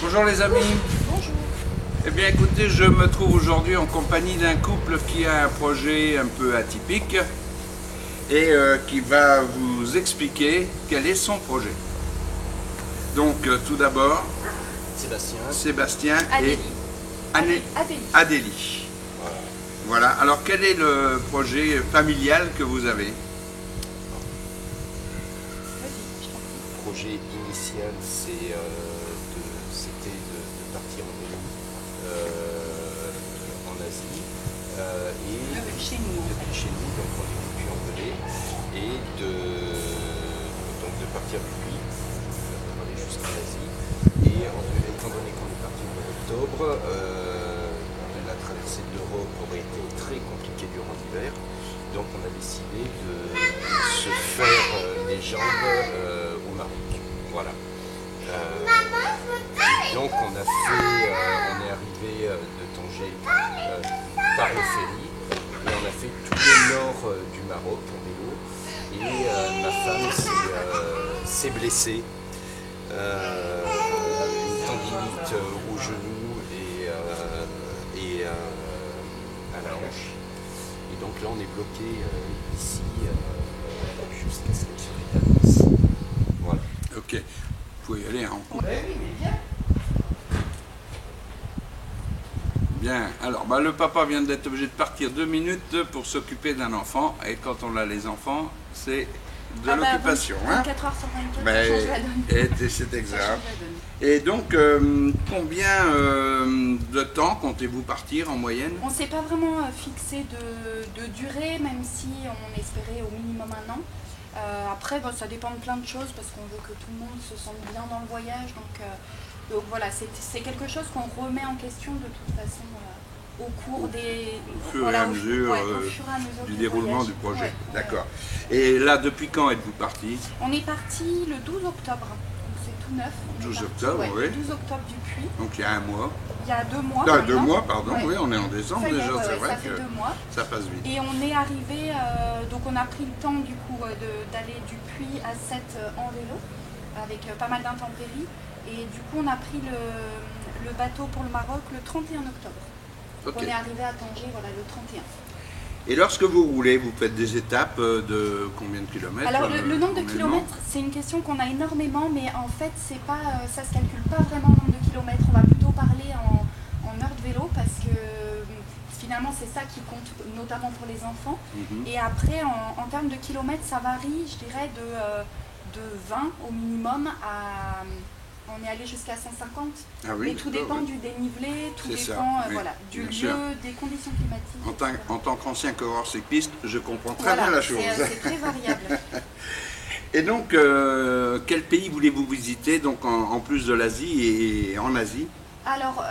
Bonjour les amis. Bonjour. Eh bien écoutez, je me trouve aujourd'hui en compagnie d'un couple qui a un projet un peu atypique et qui va vous expliquer quel est son projet. Donc tout d'abord, Sébastien et Adélie. Voilà, alors quel est le projet familial que vous avez? Le projet initial, c'était de partir en vélo en Asie et Depuis chez nous. donc on est depuis Angolais, et donc de partir depuis pour aller jusqu'en Asie. Et étant donné qu'on est parti au mois d'octobre, la traversée de l'Europe aurait été très compliquée durant l'hiver, donc on a décidé de se faire les jambes au Maroc. Voilà. Donc on est arrivé de Tanger par le ferry et on a fait tout le nord du Maroc en vélo, et ma femme s'est blessée, une tendinite au genou et à la hanche, et donc là on est bloqué ici jusqu'à ce qu'elle se rétablisse. Voilà. Ok, vous pouvez y aller. Hein. Bien, alors le papa vient d'être obligé de partir 2 minutes pour s'occuper d'un enfant, et quand on a les enfants, c'est de l'occupation. 24 heures sur 24, ça change la donne. C'est exact. Ça change la donne. Et donc, combien de temps comptez-vous partir en moyenne? On ne s'est pas vraiment fixé de durée, même si on espérait au minimum 1 an. Après, ça dépend de plein de choses, parce qu'on veut que tout le monde se sente bien dans le voyage. Donc voilà, c'est quelque chose qu'on remet en question de toute façon au cours des... Au fur et à mesure du déroulement du projet. Ouais, d'accord. Et là, depuis quand êtes-vous parti? On est parti le 12 octobre. C'est tout neuf. 12 octobre, oui. Le 12 octobre du Puy. Donc il y a 1 mois. Il y a 2 mois. Ah, 2 maintenant. mois, pardon, Ouais. oui, on est en décembre Ça y est, déjà, c'est vrai ça fait que 2 mois. ça passe vite. Et on est arrivé, donc on a pris le temps du coup d'aller du Puy à Sète en vélo, avec pas mal d'intempéries. Et du coup on a pris le bateau pour le Maroc le 31 octobre. Ok. On est arrivé à Tanger le 31. Et lorsque vous roulez, vous faites des étapes de combien de kilomètres? Alors le nombre de kilomètres, c'est une question qu'on a énormément, mais en fait c'est pas, ça se calcule pas vraiment le nombre de kilomètres. On va plutôt parler en heures de vélo, parce que finalement c'est ça qui compte, notamment pour les enfants. Et après en termes de kilomètres, ça varie, je dirais, de 20 au minimum à... On est allé jusqu'à 150, Ah oui, mais tout dépend du dénivelé, tout C'est ça, dépend oui, voilà, du bien lieu, sûr. des conditions climatiques. En tant qu'ancien coureur cycliste, je comprends très Voilà, bien la chose. c'est très variable. Et donc, quel pays voulez-vous visiter donc en plus de l'Asie et en Asie? Alors,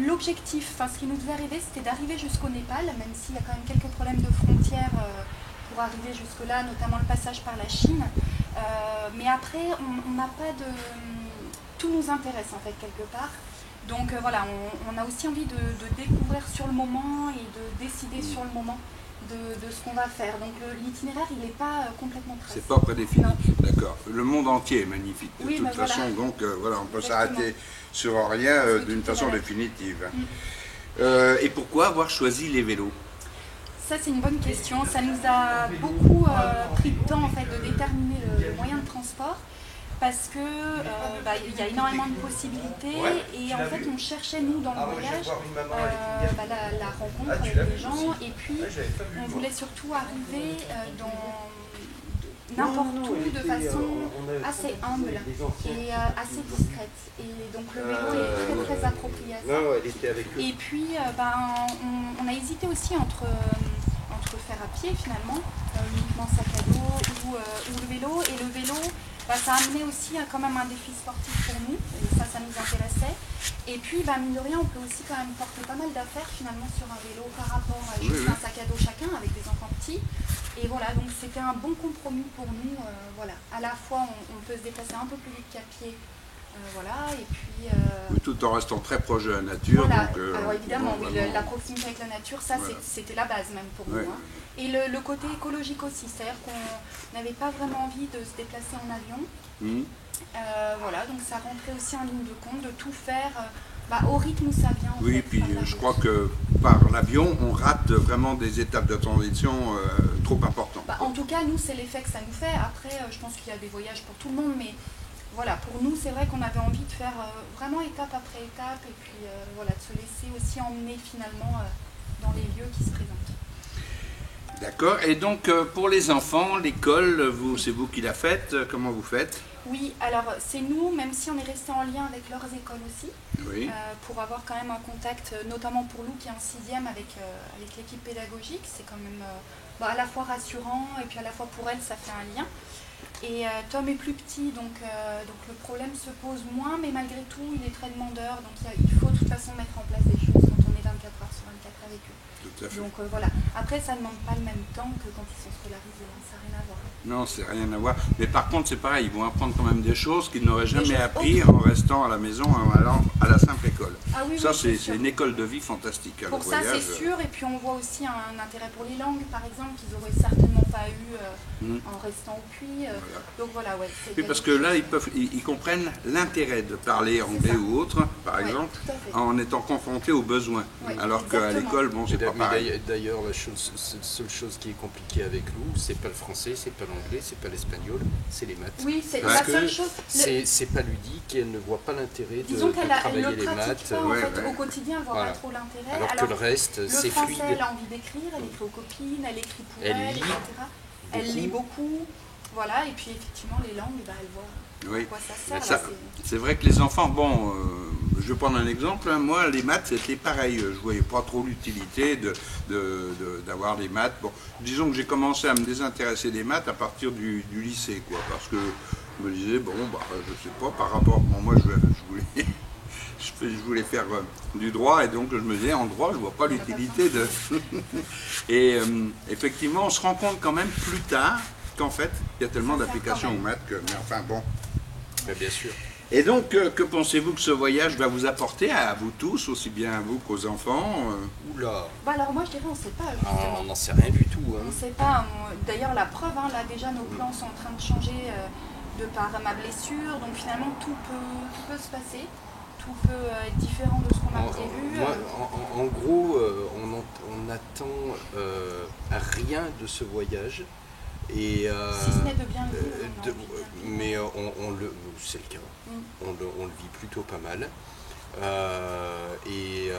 l'objectif, ce qui nous devait arriver, c'était d'arriver jusqu'au Népal, même s'il y a quand même quelques problèmes de frontières pour arriver jusque-là, notamment le passage par la Chine. Mais après, on n'a pas de... Tout nous intéresse en fait quelque part. Donc voilà, on a aussi envie de découvrir sur le moment et de décider sur le moment de ce qu'on va faire. Donc l'itinéraire, il n'est pas complètement tracé. C'est pas prédéfini, d'accord. Le monde entier est magnifique de Oui, toute mais voilà. façon, donc voilà, on peut Exactement. s'arrêter sur rien Oui, d'une tout est façon relatif. définitive. Et pourquoi avoir choisi les vélos? Ça, c'est une bonne question. Ça nous a beaucoup pris de temps en fait, de déterminer le moyen de transport, parce que il y a énormément de possibilités, et en fait on cherchait nous dans le voyage la rencontre avec les gens, et puis on voulait surtout arriver dans n'importe où de façon assez humble et assez discrète, et donc le vélo est très approprié à ça. Elle était avec eux. Et puis on a hésité aussi entre faire à pied finalement, uniquement sac à dos, ou le vélo. Et le vélo, ça a amené aussi quand même un défi sportif pour nous, et ça nous intéressait. Et puis mine de rien, on peut aussi quand même porter pas mal d'affaires finalement sur un vélo par rapport à juste un sac à dos chacun avec des enfants petits. Et voilà, donc c'était un bon compromis pour nous. Voilà. À la fois on peut se déplacer un peu plus vite qu'à pied Voilà, et puis... Oui, tout en restant très proche de la nature. Voilà. Donc, alors évidemment, bon, oui, vraiment, la proximité avec la nature, ça voilà. c'était la base même pour nous. Ouais. Hein. Et le côté écologique aussi, c'est-à-dire qu'on n'avait pas vraiment envie de se déplacer en avion. Voilà, donc ça rentrait aussi en ligne de compte de tout faire au rythme où ça vient. Oui, puis je crois que par l'avion, on rate vraiment des étapes de transition trop importantes. En tout cas, nous, c'est l'effet que ça nous fait. Après, je pense qu'il y a des voyages pour tout le monde, mais voilà, pour nous, c'est vrai qu'on avait envie de faire vraiment étape après étape et puis voilà, de se laisser aussi emmener finalement dans les lieux qui se présentent. D'accord. Et donc, pour les enfants, l'école, c'est vous qui la faites. Comment vous faites? Oui, alors c'est nous, même si on est resté en lien avec leurs écoles aussi, Oui. pour avoir quand même un contact, notamment pour Lou qui est en 6e avec l'équipe pédagogique, c'est quand même à la fois rassurant et puis à la fois pour elle ça fait un lien. Et Tom est plus petit, donc le problème se pose moins, mais malgré tout il est très demandeur, donc il faut de toute façon mettre en place des choses quand on est 24 heures sur 24 avec eux. Tout à fait. Donc voilà, après ça ne demande pas le même temps que quand ils sont scolarisés, hein. Ça n'a rien à voir. Non, c'est rien à voir. Mais par contre, c'est pareil, ils vont apprendre quand même des choses qu'ils n'auraient jamais choses appris en restant à la maison, en allant à la simple école. Ah oui, Ça, oui, c'est sûr. une école de vie fantastique. Pour le ça, voyage. c'est sûr. Et puis on voit aussi un intérêt pour les langues, par exemple, qu'ils n'auraient certainement pas eu en restant au puits. Voilà. Donc voilà, ouais. Oui, parce que là, ils comprennent l'intérêt de parler anglais ça. ou autre, par Ouais, exemple, tout à fait. en étant confrontés aux besoins. Ouais, Alors qu'à exactement. l'école, bon, c'est pas pareil. D'ailleurs, la seule chose qui est compliquée avec nous, c'est pas le français, c'est pas l'anglais, c'est pas l'espagnol, c'est les maths. Oui, c'est Parce la seule que chose. c'est pas ludique et elle ne voit pas l'intérêt de Disons qu'elle travailler le les pratique maths. pas en ouais, fait, ouais. au quotidien, elle voit Voilà. pas trop l'intérêt. Alors que le reste, le c'est français, fluide. elle a envie d'écrire, elle écrit aux copines, elle écrit pour Elle elle, lit etc. Elle lit beaucoup. Voilà, et puis effectivement, les langues, elle voit Oui. à quoi ça sert. Ça, là, c'est vrai que les enfants, bon, je vais prendre un exemple, hein. Moi les maths c'était pareil, je voyais pas trop l'utilité d'avoir des maths. Bon, disons que j'ai commencé à me désintéresser des maths à partir du lycée, quoi, parce que je me disais, bon, je sais pas, par rapport, bon, moi je voulais faire du droit et donc je me disais, en droit je vois pas l'utilité de... Et effectivement on se rend compte quand même plus tard qu'en fait il y a tellement d'applications aux maths que, mais enfin bon. Mais bien sûr. Et donc, que pensez-vous que ce voyage va vous apporter à vous tous, aussi bien à vous qu'aux enfants Oula. alors moi, je dirais, on ne sait pas, Ah, justement. on n'en sait rien du tout. On Hein. ne sait pas. D'ailleurs, la preuve, hein, là déjà, nos plans sont en train de changer de par ma blessure. Donc finalement, tout peut se passer. Tout peut être différent de ce qu'on a prévu. En gros, on n'attend rien de ce voyage. Et, si ce n'est de bien le vivre. mais c'est le cas. On le vit plutôt pas mal. Et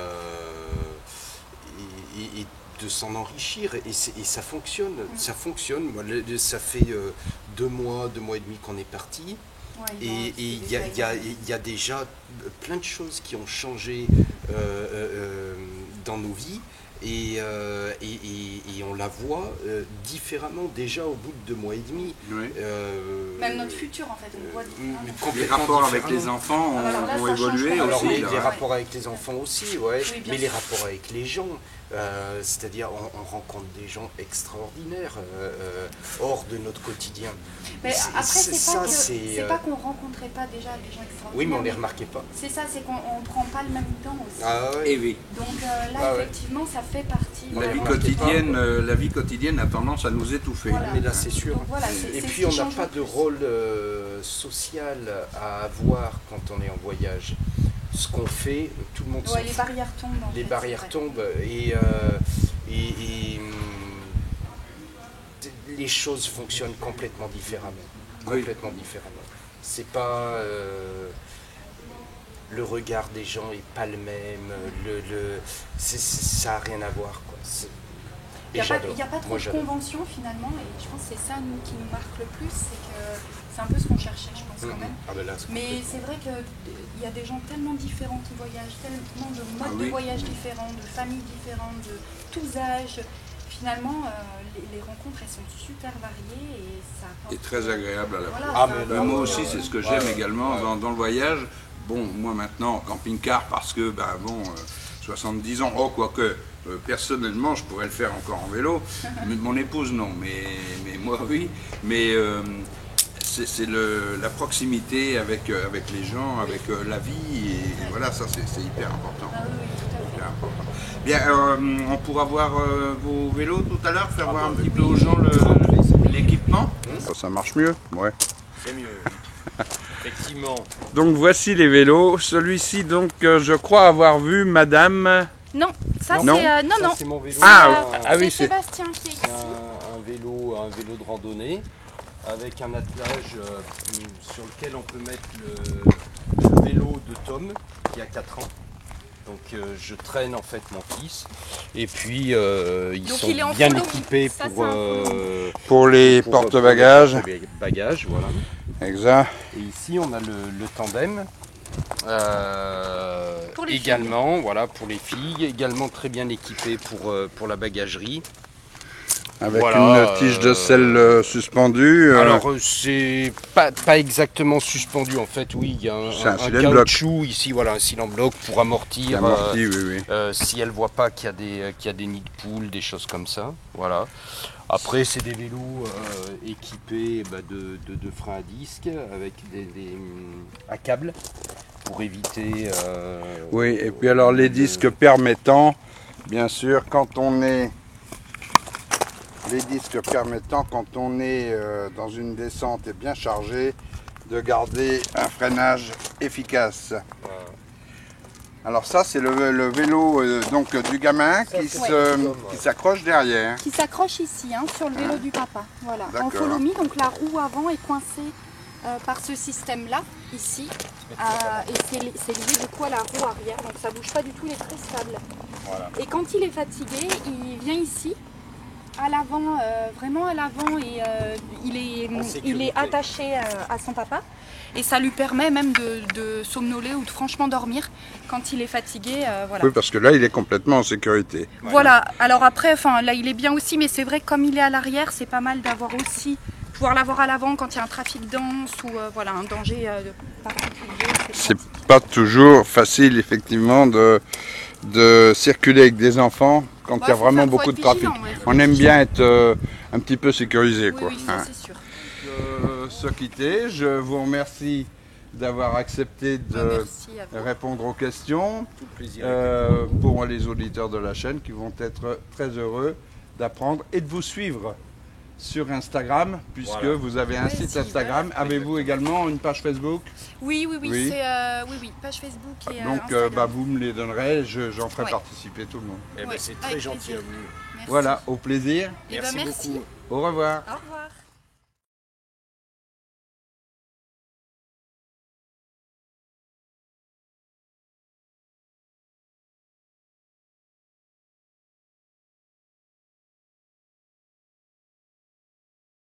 de s'en enrichir. Et ça fonctionne. Ça fonctionne. Moi, ça fait 2 mois et demi qu'on est parti. Ouais, Et il y a déjà plein de choses qui ont changé dans nos vies. Et on la voit différemment déjà au bout de 2 mois et demi. Oui. Même notre futur, en fait, on le voit différemment. Les rapports avec les enfants ont évolué aussi. Alors les là. rapports avec les enfants aussi, ouais. Oui, bien Mais les sûr. rapports avec les gens, c'est-à-dire on rencontre des gens extraordinaires hors de notre quotidien. Mais après, c'est pas pas qu'on rencontrait pas déjà des gens extraordinaires. Oui, mais on les remarquait pas. C'est ça, c'est qu'on ne prend pas le même temps aussi. Ah ouais. Et oui. Donc là, Ah ouais. effectivement, ça fait partie. La vie quotidienne a tendance à nous étouffer. Voilà. Mais là, c'est sûr. Donc, voilà, Et c'est puis ce on qui n'a change pas le de plus. rôle social à avoir quand on est en voyage. Ce qu'on fait, tout le monde s'en Ouais, les fout. barrières tombent. En Les fait, barrières c'est vrai. tombent et les choses fonctionnent complètement différemment. Oui. Complètement différemment. C'est pas le regard des gens est pas le même. Ça n'a rien à voir, quoi. Il Et n'y j'adore. a pas trop Moi, de j'adore. conventions finalement, et je pense que c'est ça nous, qui nous marque le plus, c'est que c'est un peu ce qu'on cherchait, je pense, quand même. Ah ben là, c'est Mais complètement- c'est vrai qu'il y a des gens tellement différents qui voyagent, tellement de modes Ah oui. de voyage différents, de familles différentes, de tous âges. Finalement, les rencontres, elles sont super variées et ça apporte... Et très agréable à la Voilà, fois. Ah, ça mais apporte, là, Moi aussi, c'est ce que j'aime Ouais, également ouais. dans le voyage. Bon, moi maintenant, camping-car, parce que, 70 ans, quoique, personnellement, je pourrais le faire encore en vélo. Mais mon épouse, non. Mais moi, oui. Mais c'est la proximité avec les gens, avec la vie, et voilà, ça c'est hyper important. Ah oui, tout à fait. Hyper important. Bien, on pourra voir vos vélos tout à l'heure, faire voir un petit peu aux gens l'équipement. Ça marche mieux, ouais. C'est mieux, effectivement. Donc voici les vélos. Celui-ci, donc, je crois avoir vu Madame. Non, ça Non. c'est non. C'est mon vélo. Ah oui, c'est Sébastien qui est ici. C'est un vélo de randonnée avec un attelage sur lequel on peut mettre le vélo de Tom qui a 4 ans. Donc je traîne en fait mon fils et puis ils Donc, sont il est en bien follow. équipés Ça, pour les porte-bagages. Pour les bagages, voilà. Exact. Et ici on a le tandem. Pour les Également, voilà, pour les filles, également très bien équipé pour la bagagerie. Avec Voilà, une tige de sel suspendue. Alors c'est pas exactement suspendu en fait, oui, il y a C'est un un cylindre bloc. caoutchouc ici, voilà, un cylindre bloc pour amortir. amorti, oui. Si elle voit pas qu'il y a des nids de poules, des choses comme ça, voilà. Après c'est des vélos équipés de freins à disque avec à câble pour éviter. Oui, et puis alors les disques permettant, bien sûr, quand on est dans une descente et bien chargé, de garder un freinage efficace. Alors ça, c'est le vélo donc du gamin qui s'accroche derrière. Qui s'accroche ici, hein, sur le vélo du papa. Voilà. En D'accord. follow me, donc la roue avant est coincée par ce système-là, ici. Et c'est lié du coup à la roue arrière, donc ça bouge pas du tout, il est très stable. Voilà. Et quand il est fatigué, il vient ici, à l'avant, vraiment à l'avant, et il est attaché à son papa. Et ça lui permet même de somnoler ou de franchement dormir quand il est fatigué. Voilà. Oui, parce que là, il est complètement en sécurité. Voilà, alors après, là il est bien aussi, mais c'est vrai que comme il est à l'arrière, c'est pas mal d'avoir aussi, pouvoir l'avoir à l'avant quand il y a un trafic dense ou voilà, un danger particulier. C'est pas toujours facile, effectivement, de circuler avec des enfants quand il y a vraiment beaucoup de trafic. On aime bien être un petit peu sécurisé, Oui, quoi. oui, ça, c'est sûr. Se quitter, je vous remercie d'avoir accepté de Merci à vous. répondre aux questions. Tout le plaisir. Pour les auditeurs de la chaîne qui vont être très heureux d'apprendre et de vous suivre sur Instagram, puisque Voilà. vous avez un Ouais, site si, Instagram. Avez-vous également une page Facebook? Oui, Oui. c'est oui, page Facebook et Donc Instagram. vous me les donnerez, j'en ferai Ouais. participer tout le monde. Eh ben, Ouais, c'est avec très gentil plaisir. à vous. Merci. Voilà, au plaisir, Eh ben, Merci merci. beaucoup. au revoir. Au revoir.